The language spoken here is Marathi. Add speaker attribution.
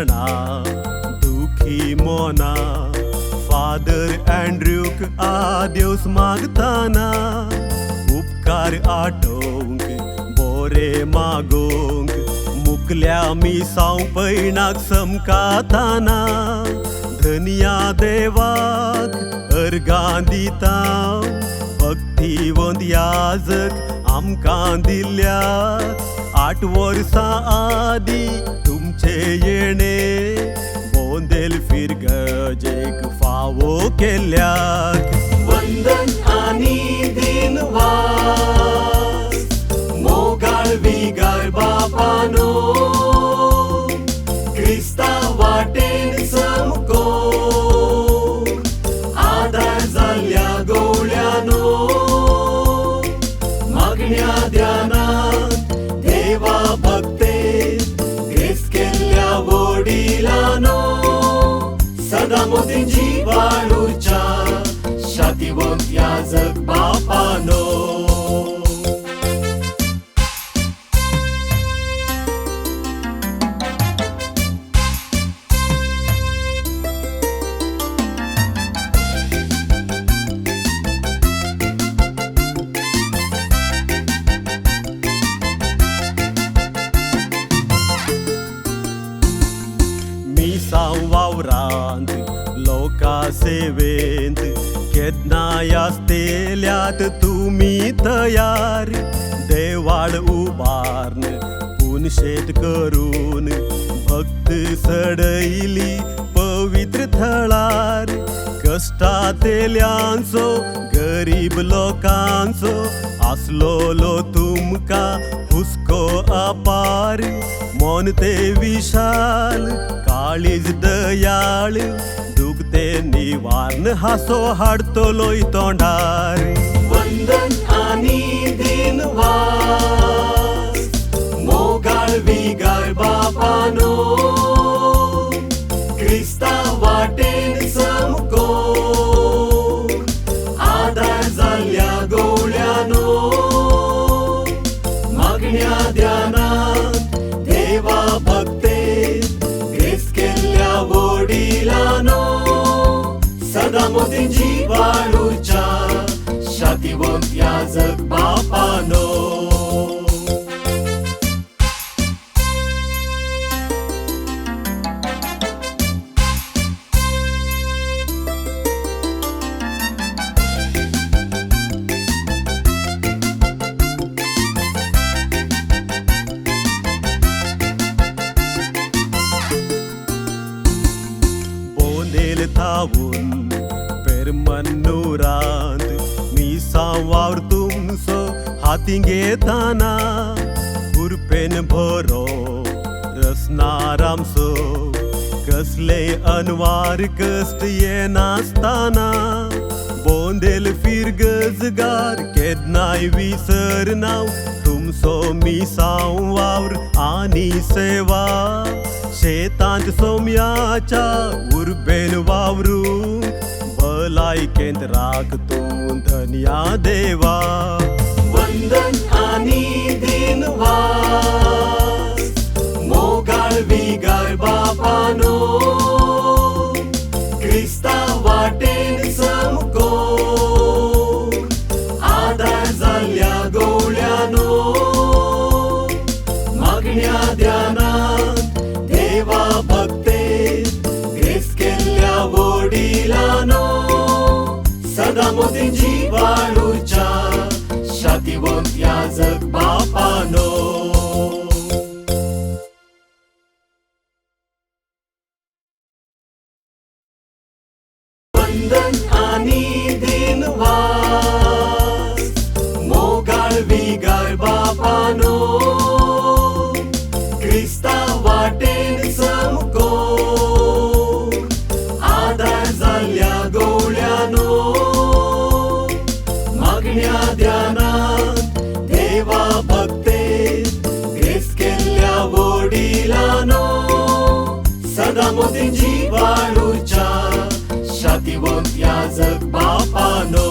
Speaker 1: क्षणा दुखी मोना फादर अँड्र्यूक आदेवस मागताना उपकार आठोवंक बोरे मागोवंक मुकल्या मिसांव पैणाक समकाताना धनिया देवाक अर्गां दिता भक्तिवंत याजक आमकां दिल्या 8 वर्सां आदी तुमचे येणे बोंदेल फिरगजेक फावो केल्याक वंदन आनी दिनवास मोगाळ विगाळ बापानो क्रिस्ता वाटेन समको आदार जाल्ल्या गवळ्यानो मागण्या ध्यानात देवा भक्तेत ग्रेस केल्ल्या वडिलांनो सदा मोतीन जिवाळूच्या शातिवंत याजक बापानो वावरांत लोका सेवेंत केदनाय आसतेल्यात तुमी तयार देवाळ उबारन पुनशेत करून भक्त सडयली पवित्र थळार कश्टातेल्यांचो गरीब लोकांचो आसलोलो तुमकां हुस्को अपार मन ते विशाल काळीज दयाळ दुखते निवारण हासो हाडतलोय तोंडार वंदन आनी दिनवास मोगाळ विगाळ बापानो क्रिस्ता वाटेन समको आदार जाल्ल्या गवळ्यानो मागण्या ध्यानात देवा भक्तेत ग्रेस केल्ल्या वडिलांनो सदा मोतीन जिवाळूच्या शातिवंत याजक बापानो थावून पेरमन्नुरांत मिसांव वावर तुमचो हाती घेताना खुरपेन भरो रसनारामचो कसले अनवार कश्ट येनासताना बोंदेल फिरगजगार केदनाय विसरनाव तुमचो मिसांव वावर आनी सेवा शेतांत सोम्याच्या उर्बेन वावरूंक भलायकेंत राखतूं धन्या देवा वंदन आनी दिनवास मोगाळ विगाळ बापानो क्रिस्ता वाटेन समको आदार जाल्ल्या गवळ्यानो मागण्या ध्यानात देवा भक्तेत ग्रेस केल्ल्या वडिलांनो सदा मोतीन जिवाळूच्या शातिवंत याजक बापानो वंदन आनी दिनवास मोगाळ विगाळ बापानो क्रिस्ता वाटेन समको आदार जाल्ल्या गवळ्यानो मागण्या ध्यानात देवा भक्तेत ग्रेस केल्ल्या वडिलांनो सदा मोतीन जिवाळूच्या शातिवंत याजक बापानो